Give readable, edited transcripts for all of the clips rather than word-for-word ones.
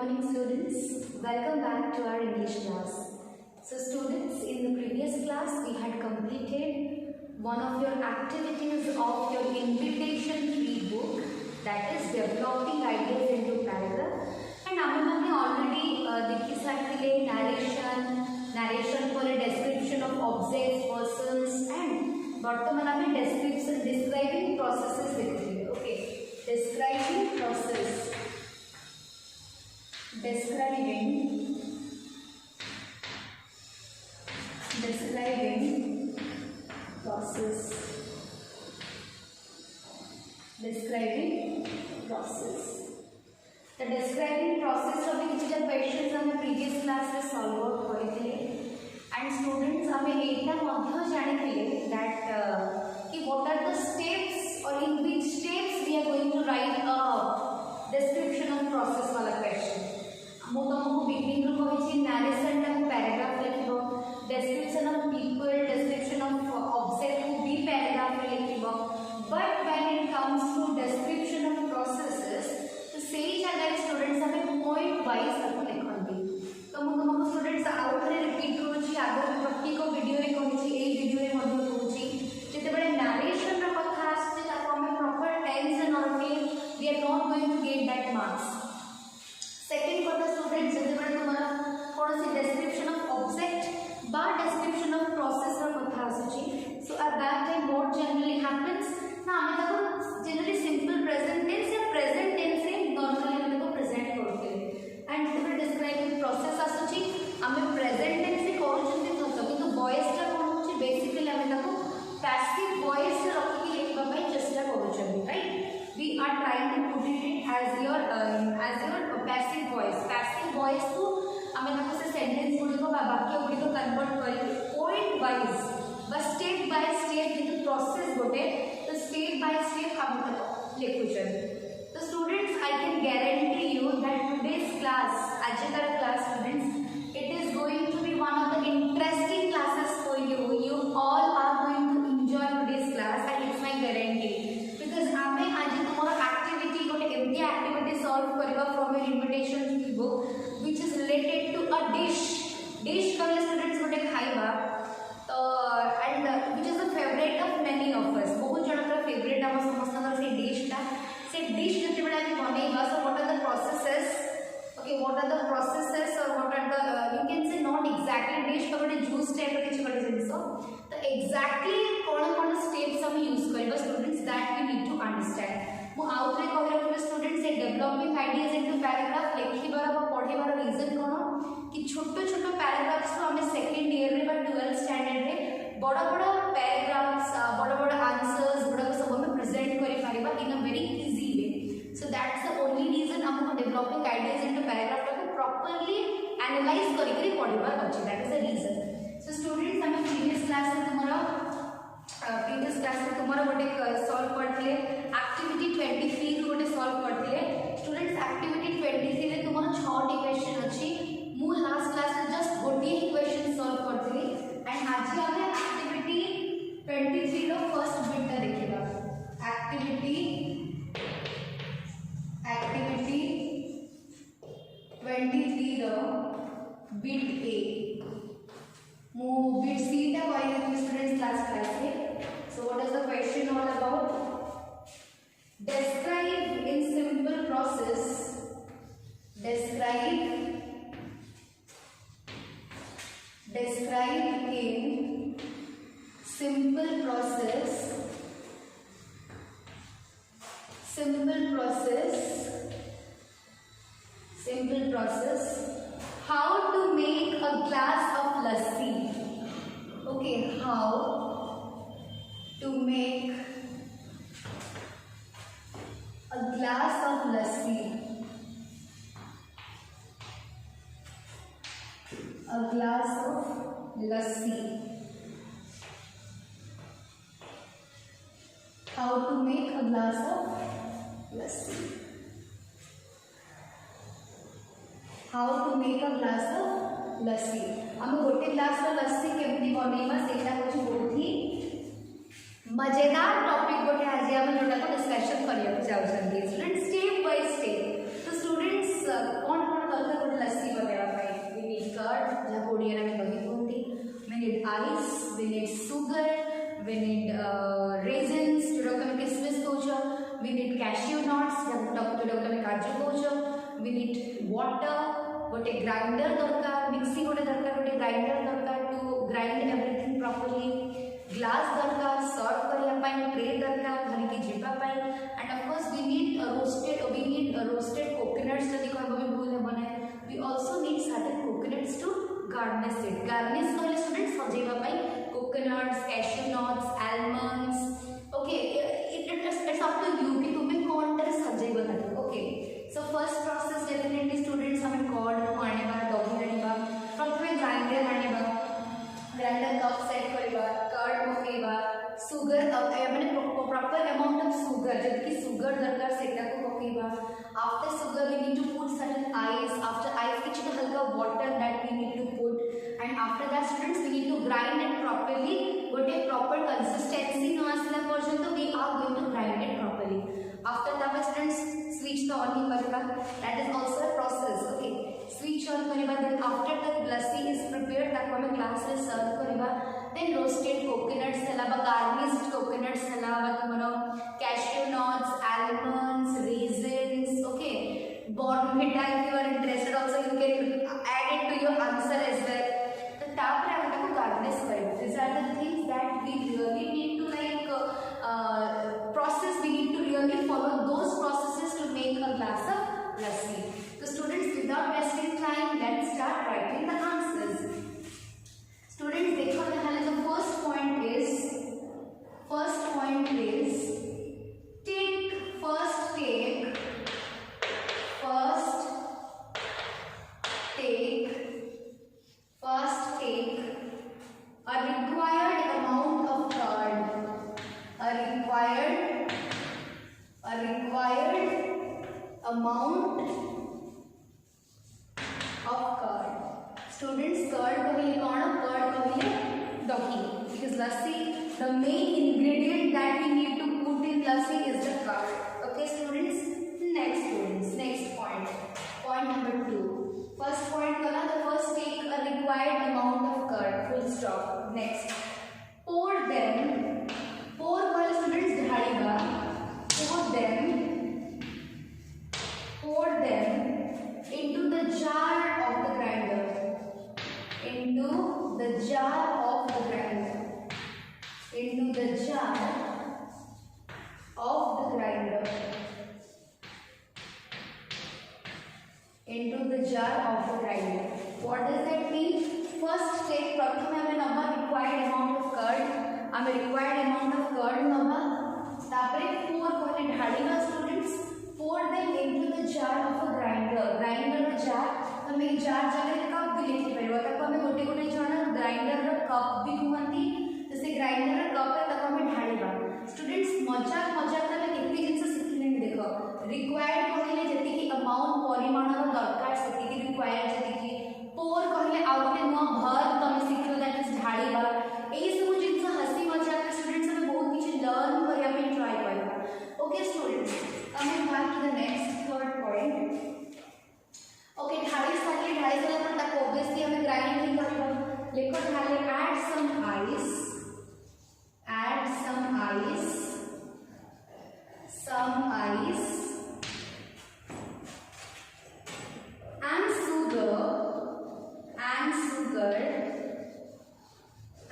morning students. Welcome back to our English class. So students, in the previous class we had completed one of your activities of your invitation free book, that is developing ideas into paragraph. And आमे already देखी सारी narration for a description of objects, persons and वर्तमान आमे describing processes देखी. Okay, describing process. Describing process. Describing process. The describing process of which the questions हमें previous class में solve out करेंगे. And students हमें एटा मध्य जाने that कि what are the steps or in which steps we are going to write a description of process वाला question. मु तुमको beginning रो कहिछि narration टा paragraph लिखिबो, description of people, description of object को भी पैराग्राफ में लिखिबो. But when it comes to description of processes, तो सेही जगह स्टूडेंट्स हमें पॉइंट वाइज लिखंती. तो मु तुमको स्टूडेंट्स आउ थरे रिपीट करूछि, आगो प्रत्येक वीडियो रे कहिछि, एई वीडियो रे मध्य कहूछि जेते बडे नरेशन रा कथा आछे ताको हमें proper tense and order we are not going to get that marks. Second कथा स्टूडेंट्स जेते बडे तुम्हारा कोनसी description of object बा description of process रा कथा आछे. So at that time what generally happens ना हमें ताको generally simple present tense या present tense रे normally हमें को present करते हैं. And जेते describing process आछे हमें present tense रे करूछंती तो किंतु voice टा कोन होछि basically हमें ताको passive voice रे रखि लिखबा पई चेष्टा करूछंती, right? We are trying to put it as your passive voice. Passive voice को हमें ताको से sentence गुडी को वाक्य गुडी को convert करी point wise बस step by step जेतु process गोटे तो step by step हम ताको लिखुछन. तो students, I can guarantee you that today's class, आजकर class students, it is going to be one of the interesting classes for you. You all are going to enjoy today's class and it's my guarantee. Because आमे आज तुम्हारा activity गोटे एमती activity solve करिबा from your invitation book which is related to a dish. Dish कहले students गोटे खाइबा तो and which is the favorite of many of us. बहुत जनकर favorite हम समस्तकर से dish टा से dish जति बडा हम बनेबा. So what are the processes? Okay, what are the processes or what are the you can say not exactly dish तो गोटे juice type के किछ गोटे जिंस तो exactly कोन steps हम यूज करबा students that we need to understand. मु आउटरे कहले कि स्टूडेंट्स से डेवलपिंग आइडियाज इनटू पैराग्राफ लिखिबार बा पढिबार रीजन कोन कि छोटो छोटो पैराग्राफ्स को हमें सेकंड ईयर रे बा 12th स्टैंडर्ड रे बड़ा बड़ा पैराग्राफ्स बड़ा बड़ा आंसर्स बड़ा सब हमें प्रेजेंट करि पारिबा in a very easy way. So that's the only reason हमको डेवलपिंग आइडियाज इनटू पैराग्राफ को प्रॉपर्ली एनालाइज करि पढिबार अछि. That is the reason. So students हमें प्रीवियस क्लास में तुम्हारा गोटे सॉल्व करथिले एक्टिविटी 23 रो गोटे सॉल्व करथिले. स्टूडेंट्स एक्टिविटी 23 रे तुम्हारा 6 टी क्वेश्चन अछि. मु लास्ट क्लास में जस्ट गोटे ही क्वेश्चन सॉल्व करथिली एंड आज हमें एक्टिविटी 23 रो फर्स्ट बिट ता देखिबा. एक्टिविटी 23 रो बिट ए मु बिट सी ता करिले स्टूडेंट्स क्लास में. So what is the question all about? Describe in simple process. Describe in simple process. Simple process. How to make a glass of lassi. Okay, how to make a glass of lassi. A glass of lassi. How to make a glass of lassi. How to make a glass of lassi. हम गोटे glass रो लस्सी केमती बनेबा सेटा होछि बहुत ही मजेदार topic गोटे आज हम जोटा को डिस्कशन करिया चाहछन स्टूडेंट स्टेप बाय स्टेप. तो स्टूडेंट्स कौन कौन ओडिया में दही कहते we need ice we need sugar we need raisins जोटा को किशमिश कहूछ we need cashew nuts जोटा को काजू कहूछ we need water गोटे ग्राइंडर दरकार मिक्सी गोटे दरकार गोटे ग्राइंडर दरकार to grind everything properly glass दरकार सर्व करिया पाई ट्रे दरकार धरी के जीवा पाई and of course we need roasted coconuts जदी कहबो भी भूल हेबो नै we also need certain coconuts to garnish it garnish कहले स्टूडेंट्स सजेबा पाई coconuts cashew nuts almonds okay it's up to you कि तुम्हें कोन तरह सजेबा ताको okay so first process definitely students हमें कर्ड को आनेबा दही आनेबा प्रथमे ग्राइंडर आनेबा ग्राइंडर कप सेट करबा कर्ड पकेबा सुगर माने प्रॉपर अमाउंट ऑफ सुगर जब कि सुगर दरकार सेटा को पकेबा after sugar we need to put certain ice after ice किछ हल्का water that we need to put and after that students we need to grind it properly गोटे proper consistency न आसला पर्यंत we are going to grind it properly after that students switch to on करबा that is also a process okay switch on करबा then after the lassi is prepared ताको हम glass रे सर्व करबा देन रोस्टेड कोकोनट्स हला बा गार्निश्ड कोकोनट्स हला बा तुमनो cashew nuts almonds raisins okay Bournvita if you are interested also you can add it to your answer as well तो तापर हम ताको गार्निश करबा this are the things that we really need to like process we need to really follow those processes to make a glass of lassi so students without wasting time let's start writing the answers students dekho yahan the first point is take a required amount of curd a required amount of curd students curd कहले कौन curd कहले दही because lassi the main ingredient that we need to put in lassi is the curd okay students next point number 2 first point wala the first take a required amount of curd full stop next pour wala students dhaliba pour them into the jar of the grinder into the jar of the grinder what does that mean first take prathame ame naba required amount of curd naba tapare pour kone dhaliba students pour them into the jar of a grinder jar hame jar jagah cup भी लिखि परबो ताको हमें गोटे जण grinder रो cup भी कहंती तो से ग्राइंडर रो कप रे ताको हमें ढालिबा स्टूडेंट्स मजाक में केते जिंस सिखिले देखो रिक्वायर्ड कहले जति की अमाउंट परिमाण रो दरकार सेति की रिक्वायर्ड जति की पोर कहले आउटे न भर तमे सिखिलो दैट इज ढालिबा एई सब जिंस हसी मजाक स्टूडेंट्स हमें बहुत किछ लर्न करिया पे ट्राई करबा ओके स्टूडेंट्स हमें बात to the next third point okay ढाली साले पर ताको ऑब्वियसली हमें ग्राइंड नहीं करबा लेको ढाले add some ice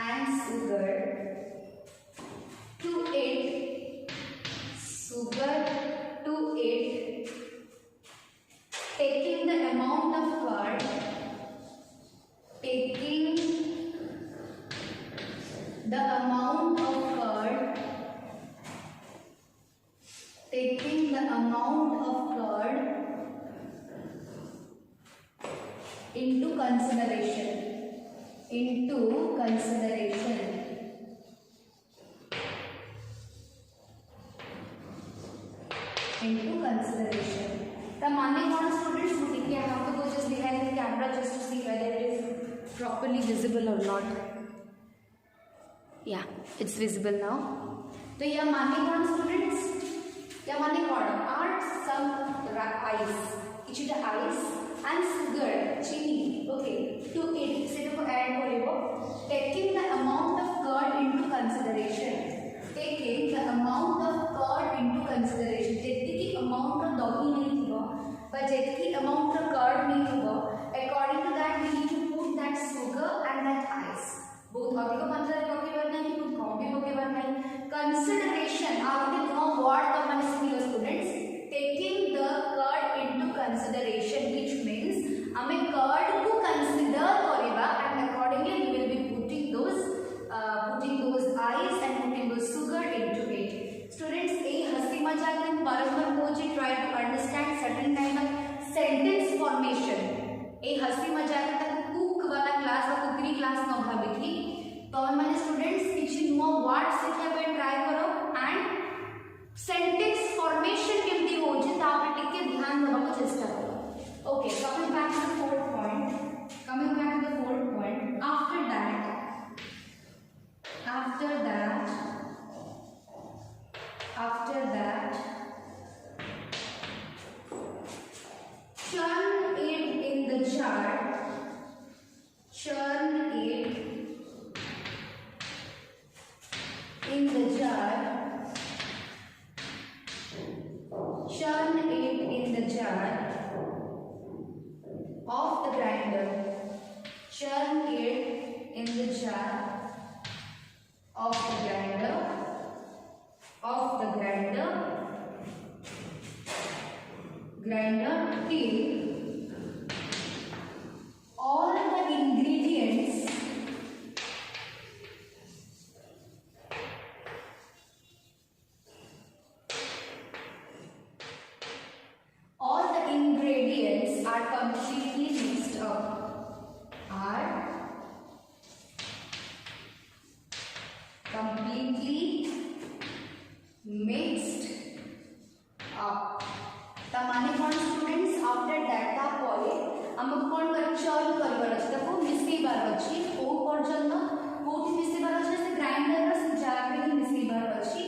and sugar to it taking the amount of curd into consideration the माने कौन students देखिए I have to go just behind the camera just to see whether it is properly visible or not yeah it's visible now तो यह माने कौन students यह माने कौन add some ice কিছুটা ice and sugar chini okay to it सेटा को add करिवो taking the amount of curd into consideration जेतिकी amount of दही नहीं थिबो बा जेतिकी amount of curd नहीं थिबो according to that we need to put that sugar and that ice बहुत अधिक मात्रा रे पकेबार नहीं कि बहुत कम भी पकेबार नहीं consideration आउटे नो वर्ड तो माने similar students taking the curd into consideration which means हमें curd को consider करिबा and accordingly we will be putting those ice and putting those sugar into it students ए हंसी मजाक में बराबर Kochi try to understand certain kind of sentence formation ए हंसी मजाक तक कुक वाला क्लास और कुकरी क्लास न भाबिथि तो माने स्टूडेंट्स किछि नुवा वर्ड सिखा पे ट्राई करो एंड सेंटेंस फॉर्मेशन केमती हो जे ता पे टिके ध्यान देबा को चेष्टा करो okay coming back to the fourth point after that churn it in the jar churn it in the jar of the grinder churn it in the jar of the grinder till all the ingredients are completely mixed up तमाने कोन students after that ता परे हम कोन कर churn करबार अछि ताको मिसेबार अछि ओ पर्यंत कोठी मिसेबार अछि से ग्राइंडर रो जार में मिसेबार अछि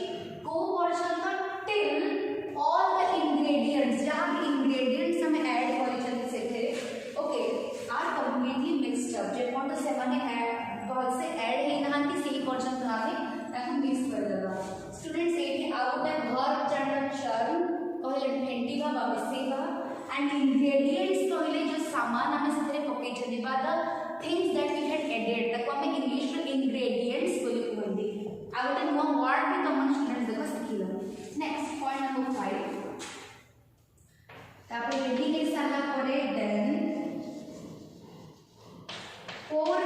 को पर्यंत टिल ऑल द इंग्रेडिएंट्स जहां भी इंग्रेडिएंट्स हम ऐड करि छथि सेथे okay are completely mixed up जे कोन से माने ऐड बहुत से ऐड हे ना कि सही पर्यंत आवे ताको मिक्स कर देबा स्टूडेंट्स एठी out the verb general churn कहले फेंटीबा बा मिसेबा एंड इंग्रेडिएंट्स कहले जो सामान हमें सेथे पकै छथि बा the things that we had added ताको हम इंग्लिश में इंग्रेडिएंट्स बोली कहंदी आ गोटे नुवा वर्ड भी तमन स्टूडेंट्स देखो सिखिलो नेक्स्ट पॉइंट नंबर 5 तापर रेडी के साला परे then pour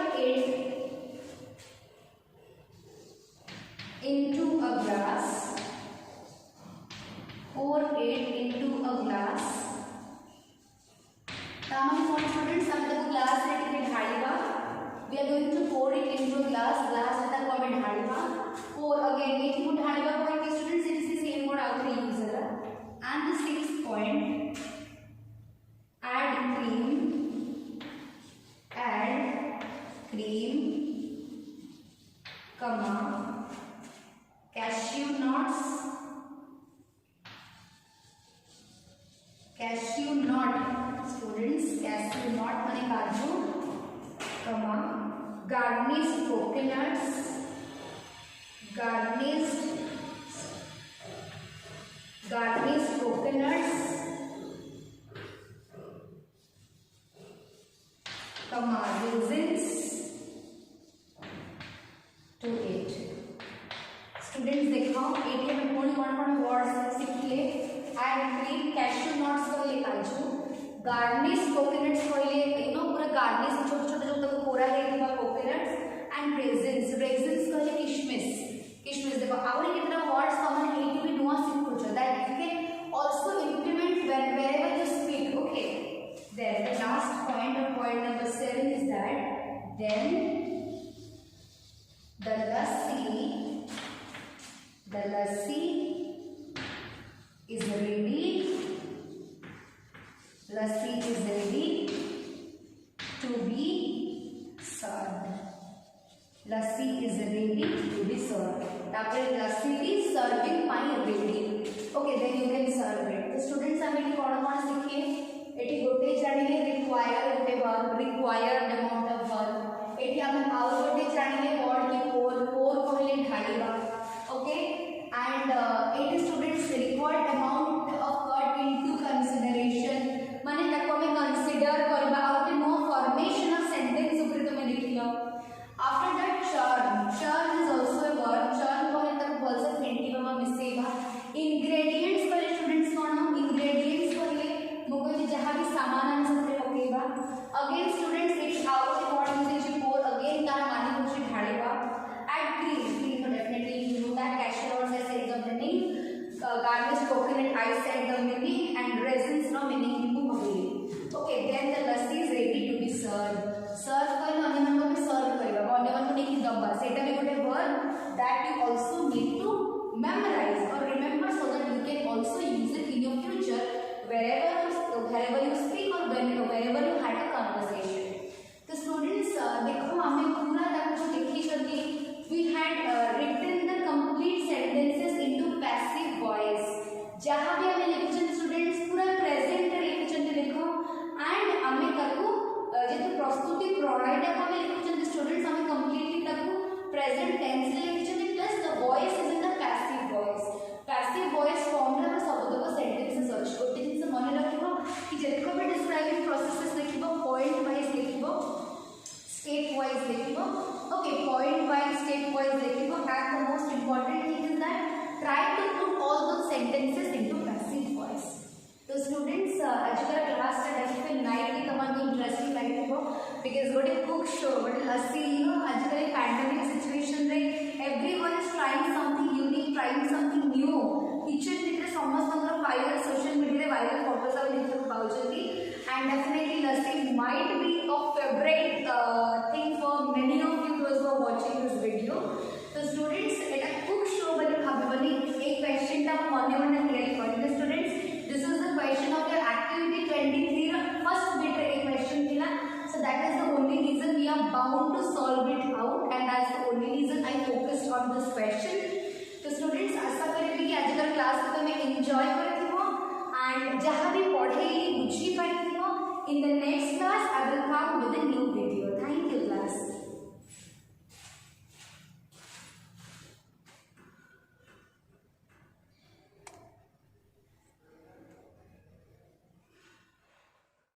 it into a glass तामन फॉर स्टूडेंट्स हम देखो ग्लास रे टिके ढाळीबा we are going to pour it into a glass रे ताको हम ढाळीबा pour अगेन एठी को ढाळीबा को कि students it is the same word out use है and the 6th point add cream comma cashew nut students cashew nut माने काजू comma garnished coconuts comma raisins to it students देखो एटी में कौन वर्ड्स सिखले एंड क्रीम कैश्यू नट्स कहले काजू garnish coconuts कहले यू नो पूरा गार्निश छोटे छोटे जो तक पूरा हेतिबा कोकोनट्स एंड रेजिन्स कहले किशमिश देखो आउरी कितना वर्ड्स कॉमन एटी में नुआ सिखुछ that you can also implement wherever you speak okay then the last point or point number 7 is that then the lassi is ready to be served तापर lassi is serving पाई ready okay then you can serve it तो students हमें कोन कोन सीखे एठी गोटे जानिले रिक्वायर गोटे verb required amount of verb एठी हम आउ गोटे जानिले वर्ड की पोर कहले ढालिबा ओके एंड एठी students required amount of word into consideration माने ताको हमें कंसीडर करबा out no formation of sentence ऊपर तुमे लिखिलो after that churn is also a word churn कहले ताको बोलसे फेंटीबा बा मिसेबा इंग्रेडिएंट्स कहले स्टूडेंट्स कोन इंग्रेडिएंट्स कहले मको जे जहां भी सामान हम सबरे पकेबा again students it's out the word uses pour again तार माने होचे ढाळेबा एट ग्रीन तो definitely you know that casseroles has said the meaning garnished coconut I said the meaning and raisins no meaning को कहले okay then the lassi is ready to be serve कहले अन्य मन को सर्व करबा अन्य मन को नहीं दबा सेटा भी गोटे word that you also need to memorize or remember so that you can also use it in your future wherever you speak or wherever you had a conversation. तो students देखो हमें पूरा तक जो लिखी करके we had written the complete sentences into passive voice जहाँ भी हमें लिखिछन स्टूडेंट्स पूरा प्रेजेंट रे लिखिछन देखो एंड हमें ताको जेतु प्रस्तुति प्रणाली टा हमें लिखिछन स्टूडेंट्स हमें कंप्लीटली ताको प्रेजेंट टेंस रे लिखिछन plus the voice is in the passive voice form रे शब्द को सेंटेंसेस अछि गोटे जिंस मन रखिबो कि जेतको भी डिस्क्राइबिंग प्रोसेसेस लिखिबो पॉइंट वाइज लिखिबो स्टेप वाइज लिखिबो okay point wise step wise लिखिबो and the most important thing is that try to put all the sentences into passive voice तो स्टूडेंट्स आज का क्लास टा डेफिनेटली नाइटली तमन इंटरेस्टिंग लागिबो बिकॉज़ गोटे कुक शो गोटे हसी यू नो आज का पैंडेमिक सिचुएशन रे everyone is trying something unique trying something new kitchen भितर समस्त वायरल सोशल मीडिया रे वायरल फोटोस आ देखि पाउछथि and definitely lassi might be a favourite thing for many of you those who are watching this video तो students एटा cook show बनी भाबबनी एक क्वेश्चन ता मने मने क्लियर करले students this is the question of your activity 23 रा फर्स्ट बिट रे क्वेश्चन थिला so that is the only reason we are bound to solve it out and that's the only reason I focused on this question तो students आशा करिबी कि आज का class को तुम enjoy करथिबो and जहां भी पढेली बुझी पाइथिबो in the next class I